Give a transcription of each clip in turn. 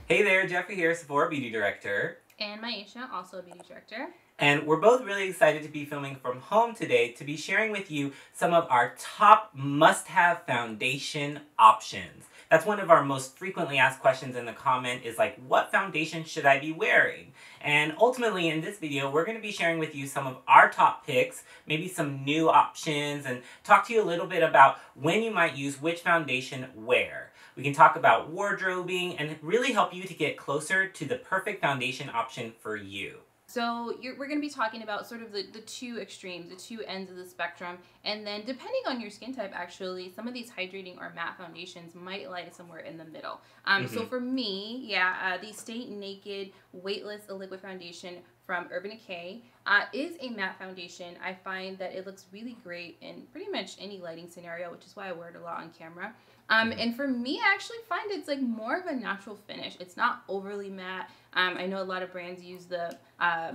Hey there, Jeffrey here, Sephora Beauty Director. And Maisha, also a beauty director. And we're both really excited to be filming from home today to be sharing with you some of our top must-have foundation options. That's one of our most frequently asked questions in the comment is like, what foundation should I be wearing? And ultimately in this video, we're going to be sharing with you some of our top picks, maybe some new options, and talk to you a little bit about when you might use which foundation where. We can talk about wardrobing and really help you to get closer to the perfect foundation option for you. So we're going to be talking about sort of the two extremes, the two ends of the spectrum, and then depending on your skin type, actually, some of these hydrating or matte foundations might lie somewhere in the middle. So for me, the Stay Naked Weightless Liquid Foundation from Urban Decay is a matte foundation. I find that it looks really great in pretty much any lighting scenario, which is why I wear it a lot on camera. And for me, I actually find it's like more of a natural finish. It's not overly matte. I know a lot of brands use the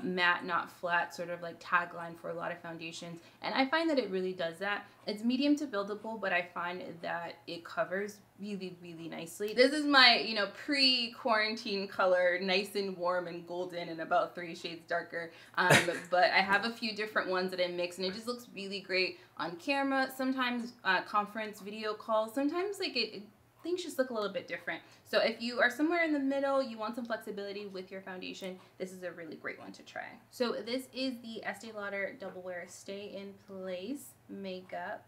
matte, not flat sort of like tagline for a lot of foundations. And I find that it really does that. It's medium to buildable, but I find that it covers really, really nicely. This is my, pre-quarantine color, nice and warm and golden and about 3 shades darker. But I have a few different ones that I mix and it just looks really great on camera. Sometimes conference video calls, sometimes things just look a little bit different. So if you are somewhere in the middle, you want some flexibility with your foundation, this is a really great one to try. So this is the Estee Lauder Double Wear Stay in Place Makeup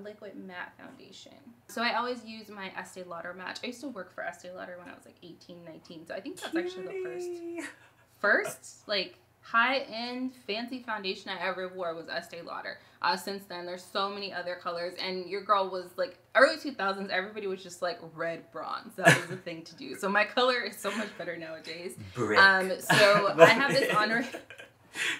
Liquid Matte Foundation. So I always use my Estee Lauder match. I used to work for Estee Lauder when I was like 18, 19. So I think that's actually the first like high-end fancy foundation I ever wore was Estee Lauder. Since then, there's so many other colors, and your girl was like early 2000s. Everybody was just like red bronze. That was the thing to do. So my color is so much better nowadays. Brick. So I have this honor.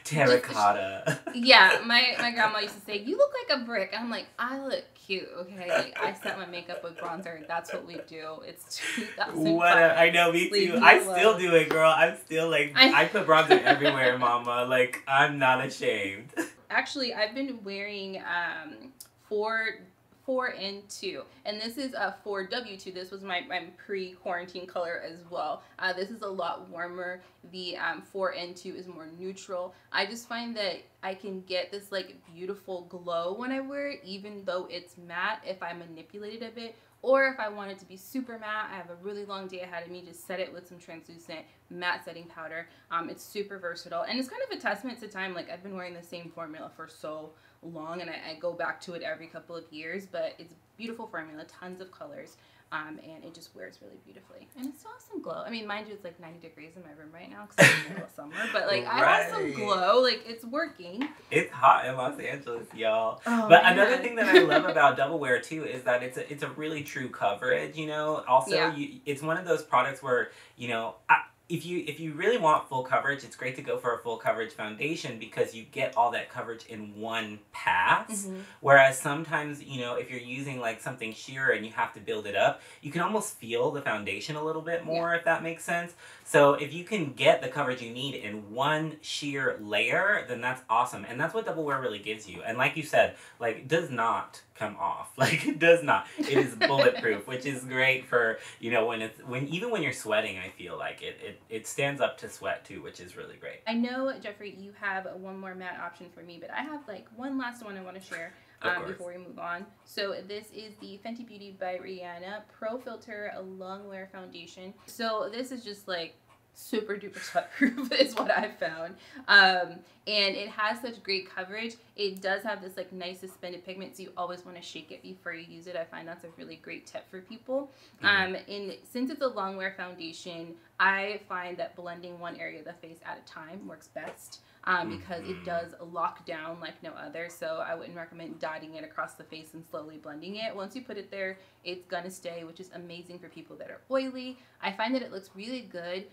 Terracotta. Yeah, my grandma used to say, "You look like a brick." And I'm like, I look cute, okay? Like, I set my makeup with bronzer. That's what we do. It's 2005. Whatever. I know, me too. I still do it, girl. I'm still like, I put bronzer everywhere, mama. Like, I'm not ashamed. Actually, I've been wearing 4N2, and this is 4W2. This was my pre-quarantine color as well. This is a lot warmer. The 4N2 is more neutral. I just find that I can get this like beautiful glow when I wear it, even though it's matte, if I manipulate it a bit. Or if I want it to be super matte, I have a really long day ahead of me, just set it with some translucent matte setting powder. It's super versatile, and it's kind of a testament to time. Like, I've been wearing the same formula for so long, and I go back to it every couple of years, but it's a beautiful formula, tons of colors, and it just wears really beautifully. And it still has some glow. I mean, mind you, it's like 90 degrees in my room right now because it's the middle of summer, but like I have some glow, like it's working. It's hot in Los Angeles, y'all. Oh, but man. Another thing that I love about Double Wear too is that it's a really true coverage, you know. Also, Yeah. It's one of those products where, you know, if you really want full coverage, it's great to go for a full coverage foundation because you get all that coverage in one pass. Whereas sometimes, you know, if you're using like something sheer and you have to build it up, you can almost feel the foundation a little bit more, if that makes sense. So if you can get the coverage you need in one sheer layer, then that's awesome. And that's what Double Wear really gives you. And like you said, like, does not come off. Like, it does not. It is bulletproof, which is great for, you know, even when you're sweating, I feel like it stands up to sweat too, which is really great. I know, Jeffrey, you have one more matte option for me, but I have like one last one I want to share before we move on. So this is the Fenty Beauty by Rihanna Pro Filter Long Wear Foundation. So this is just like super duper sweat proof is what I've found, and it has such great coverage. It does have this like nice suspended pigment, so you always want to shake it before you use it. I find that's a really great tip for people. And since it's a long wear foundation, I find that blending one area of the face at a time works best. Because it does lock down like no other, so I wouldn't recommend dotting it across the face and slowly blending it. Once you put it there, it's gonna stay, which is amazing for people that are oily. I find that it looks really good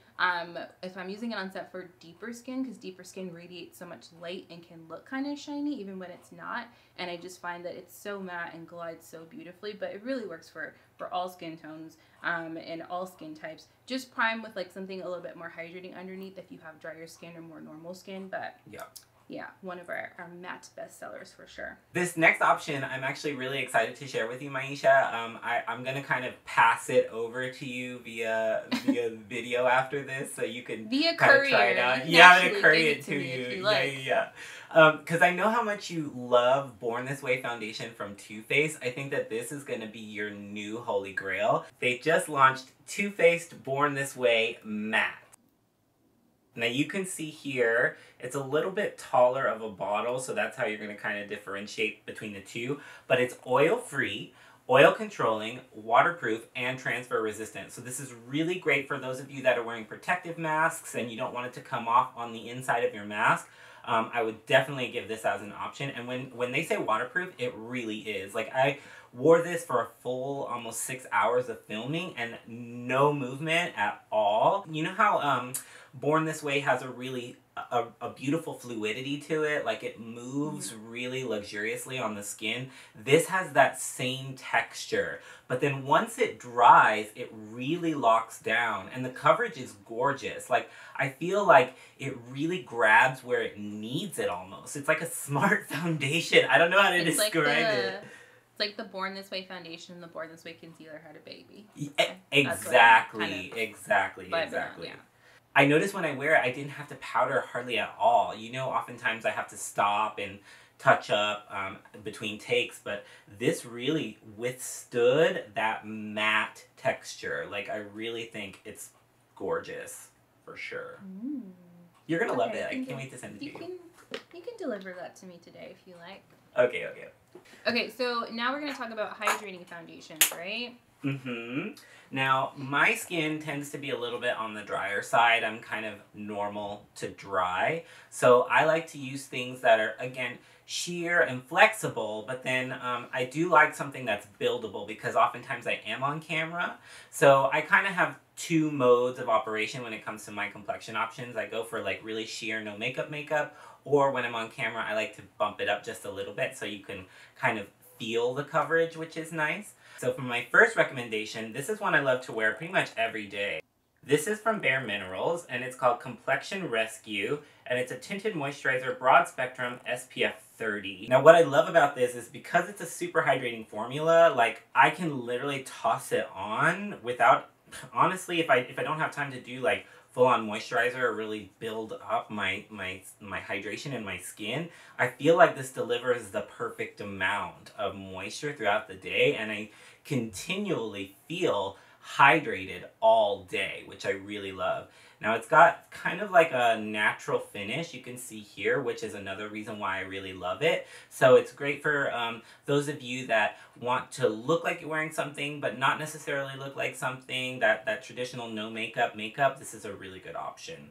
if I'm using it on set for deeper skin, because deeper skin radiates so much light and can look kind of shiny even when it's not, and I just find that it's so matte and glides so beautifully. But it really works for all skin tones and all skin types. Just prime with like something a little bit more hydrating underneath if you have drier skin or more normal skin, but yeah, Yeah, one of our matte bestsellers for sure. This next option, I'm actually really excited to share with you, Maisha. I'm going to kind of pass it over to you via video after this, so you can via kind courier. of try it out. Yeah, I'm going to courier it to you. Like. Yeah. Because I know how much you love Born This Way foundation from Too Faced. I think that this is going to be your new holy grail. They just launched Too Faced Born This Way Matte. Now you can see here, it's a little bit taller of a bottle, so that's how you're going to kind of differentiate between the two. But it's oil-free, oil-controlling, waterproof, and transfer-resistant. So this is really great for those of you that are wearing protective masks and you don't want it to come off on the inside of your mask. I would definitely give this as an option. And when they say waterproof, it really is. Like, I wore this for a full almost 6 hours of filming and no movement at all. You know how Born This Way has a really a beautiful fluidity to it, like it moves really luxuriously on the skin. This has that same texture, but then once it dries, it really locks down, and the coverage is gorgeous. Like, I feel like it really grabs where it needs it almost. It's like a smart foundation. I don't know how to describe it. It's like the Born This Way foundation and the Born This Way concealer had a baby. Exactly. Yeah. I noticed when I wear it, I didn't have to powder hardly at all. You know, oftentimes I have to stop and touch up between takes, but this really withstood that matte texture. Like, I really think it's gorgeous, for sure. You're going to love it. I can't wait to send it to you. You can deliver that to me today if you like. Okay. Okay, so now we're going to talk about hydrating foundations, right? Now, my skin tends to be a little bit on the drier side. I'm kind of normal to dry. So I like to use things that are, again, sheer and flexible, but then I do like something that's buildable because oftentimes I am on camera. So I kind of have two modes of operation when it comes to my complexion options. I go for like really sheer, no makeup, or when I'm on camera, I like to bump it up just a little bit so you can kind of feel the coverage, which is nice. So for my first recommendation, this is one I love to wear pretty much every day. This is from Bare Minerals, and it's called Complexion Rescue, and it's a tinted moisturizer, broad spectrum, SPF 30. Now what I love about this is because it's a super hydrating formula, like I can literally toss it on without, honestly, if I don't have time to do like full-on moisturizer or really build up my hydration in my skin, I feel like this delivers the perfect amount of moisture throughout the day, and I continually feel hydrated all day, which I really love. Now it's got kind of like a natural finish, you can see here, which is another reason why I really love it. So it's great for those of you that want to look like you're wearing something, but not necessarily look like something, that traditional no makeup. This is a really good option.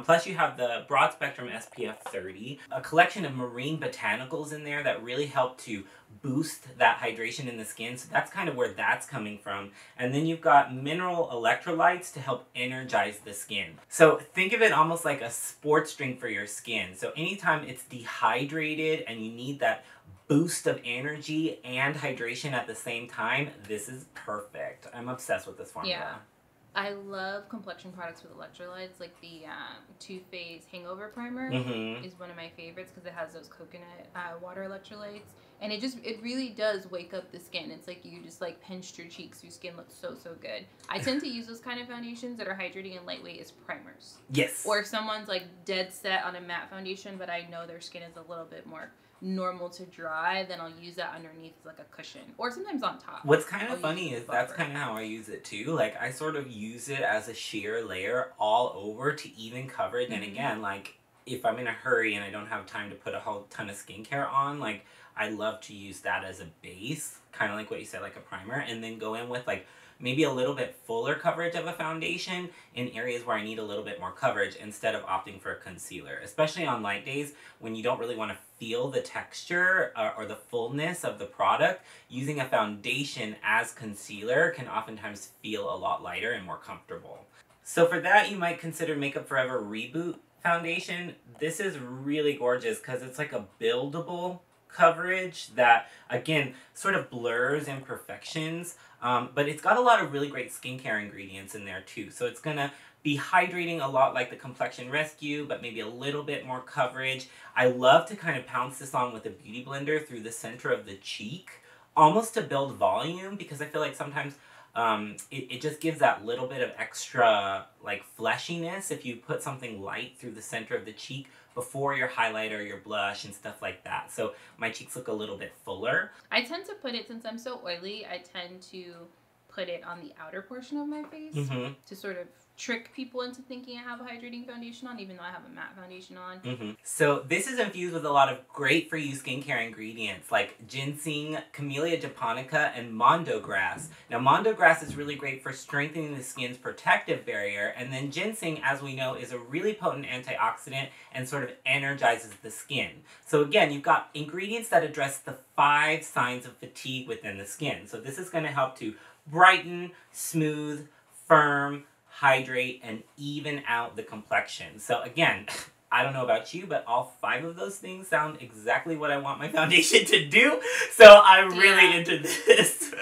Plus you have the broad spectrum SPF 30, a collection of marine botanicals in there that really help to boost that hydration in the skin. So that's kind of where that's coming from. And then you've got mineral electrolytes to help energize the skin. So think of it almost like a sports drink for your skin. So anytime it's dehydrated and you need that boost of energy and hydration at the same time, this is perfect. I'm obsessed with this formula. Yeah. I love complexion products with electrolytes, like the Too Faced Hangover Primer is one of my favorites because it has those coconut water electrolytes, and it really does wake up the skin. It's like you just like pinched your cheeks, your skin looks so good. I tend to use those kind of foundations that are hydrating and lightweight as primers. Yes. Or if someone's like dead set on a matte foundation, but I know their skin is a little bit more normal to dry, then I'll use that underneath like a cushion, or sometimes on top. What's kind of funny is that's kind of how I use it too. Like, I sort of use it as a sheer layer all over to even coverage. And again, like, if I'm in a hurry and I don't have time to put a whole ton of skincare on, like, I love to use that as a base, kind of like what you said, like a primer, and then go in with like maybe a little bit fuller coverage of a foundation in areas where I need a little bit more coverage instead of opting for a concealer. Especially on light days when you don't really want to feel the texture or the fullness of the product, using a foundation as concealer can oftentimes feel a lot lighter and more comfortable. So for that, you might consider Makeup Forever Reboot Foundation. This is really gorgeous because it's like a buildable coverage that, again, sort of blurs imperfections, but it's got a lot of really great skincare ingredients in there too. So it's gonna be hydrating a lot like the Complexion Rescue, but maybe a little bit more coverage. I love to kind of pounce this on with a beauty blender through the center of the cheek, almost to build volume, because I feel like sometimes it just gives that little bit of extra like fleshiness if you put something light through the center of the cheek before your highlighter, your blush, and stuff like that. So my cheeks look a little bit fuller. I tend to put it, since I'm so oily, I tend to put it on the outer portion of my face to sort of trick people into thinking I have a hydrating foundation on, even though I have a matte foundation on. So this is infused with a lot of great for you skincare ingredients like ginseng, Camellia japonica, and mondo grass. Now mondo grass is really great for strengthening the skin's protective barrier, and then ginseng, as we know, is a really potent antioxidant and sort of energizes the skin. So again, you've got ingredients that address the 5 signs of fatigue within the skin. So this is going to help to brighten, smooth, firm, hydrate, and even out the complexion. So again, I don't know about you, but all 5 of those things sound exactly what I want my foundation to do. So I'm really into this.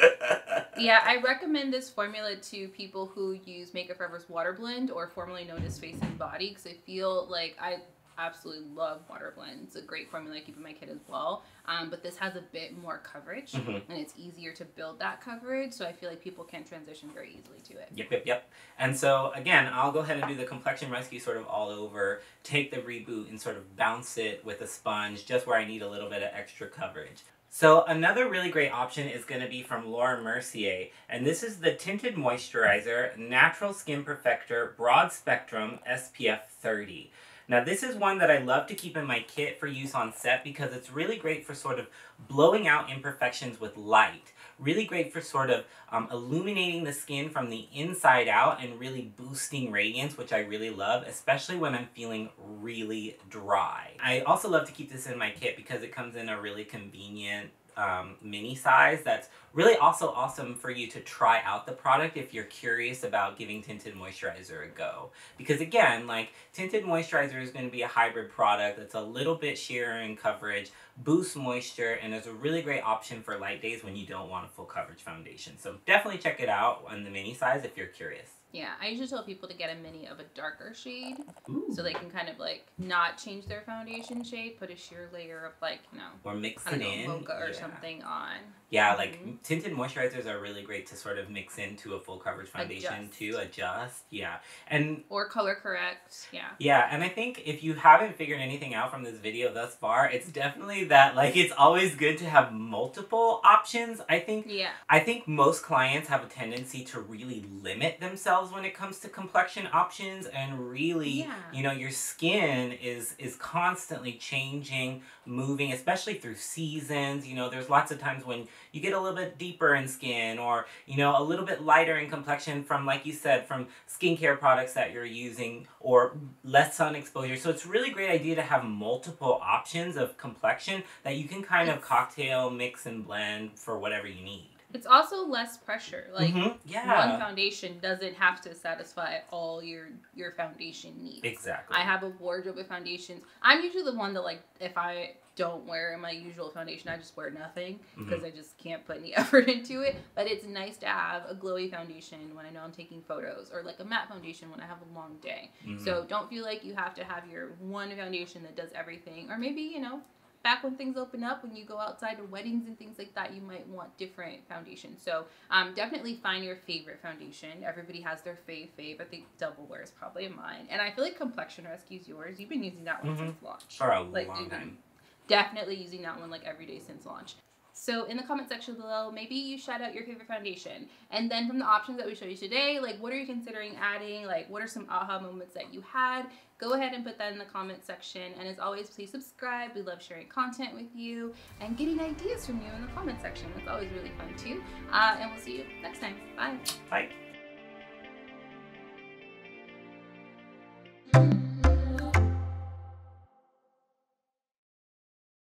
Yeah, I recommend this formula to people who use Makeup Forever's Water Blend, or formerly known as Face and Body, because I feel like I absolutely love Water Blend. It's a great formula I keep in my kit as well. But this has a bit more coverage, and it's easier to build that coverage, so I feel like people can transition very easily to it. Yep. And so, again, I'll go ahead and do the Complexion Rescue sort of all over, take the Reboot and sort of bounce it with a sponge just where I need a little bit of extra coverage. So another really great option is going to be from Laura Mercier, and this is the Tinted Moisturizer Natural Skin Perfector Broad Spectrum SPF 30. Now this is one that I love to keep in my kit for use on set because it's really great for sort of blowing out imperfections with light. Really great for sort of illuminating the skin from the inside out and really boosting radiance, which I really love, especially when I'm feeling really dry. I also love to keep this in my kit because it comes in a really convenient mini size that's really also awesome for you to try out the product if you're curious about giving tinted moisturizer a go. Because again, like, tinted moisturizer is going to be a hybrid product that's a little bit sheerer in coverage, boosts moisture, and is a really great option for light days when you don't want a full coverage foundation. So definitely check it out on the mini size if you're curious. Yeah, I usually tell people to get a mini of a darker shade. Ooh. So they can kind of like not change their foundation shade, put a sheer layer of like, you know, or mix it in, mocha or something on. Yeah, like tinted moisturizers are really great to sort of mix into a full coverage foundation too, adjust, and or color correct, Yeah, and I think if you haven't figured anything out from this video thus far, it's definitely that like it's always good to have multiple options. I think most clients have a tendency to really limit themselves when it comes to complexion options, and really, you know, your skin is constantly changing, moving, especially through seasons. You know, there's lots of times when you get a little bit deeper in skin, or, you know, a little bit lighter in complexion from, like you said, from skincare products that you're using, or less sun exposure. So it's a really great idea to have multiple options of complexion that you can kind of cocktail, mix, and blend for whatever you need. It's also less pressure. Like, one foundation doesn't have to satisfy all your foundation needs. Exactly. I have a wardrobe of foundations. I'm usually the one that, like, if I don't wear my usual foundation, I just wear nothing because I just can't put any effort into it. But it's nice to have a glowy foundation when I know I'm taking photos, or like a matte foundation when I have a long day. So don't feel like you have to have your one foundation that does everything. Or maybe, you know, back when things open up, when you go outside to weddings and things like that, you might want different foundations. So definitely find your favorite foundation. Everybody has their fave. I think Double Wear is probably mine. And I feel like Complexion Rescue's yours. You've been using that one since launch. For a long time. Definitely using that one like every day since launch. So in the comment section below, maybe you shout out your favorite foundation. And then from the options that we showed you today, like, what are you considering adding? Like, what are some aha moments that you had? Go ahead and put that in the comment section. And as always, please subscribe. We love sharing content with you and getting ideas from you in the comment section. That's always really fun too. And we'll see you next time. Bye. Bye.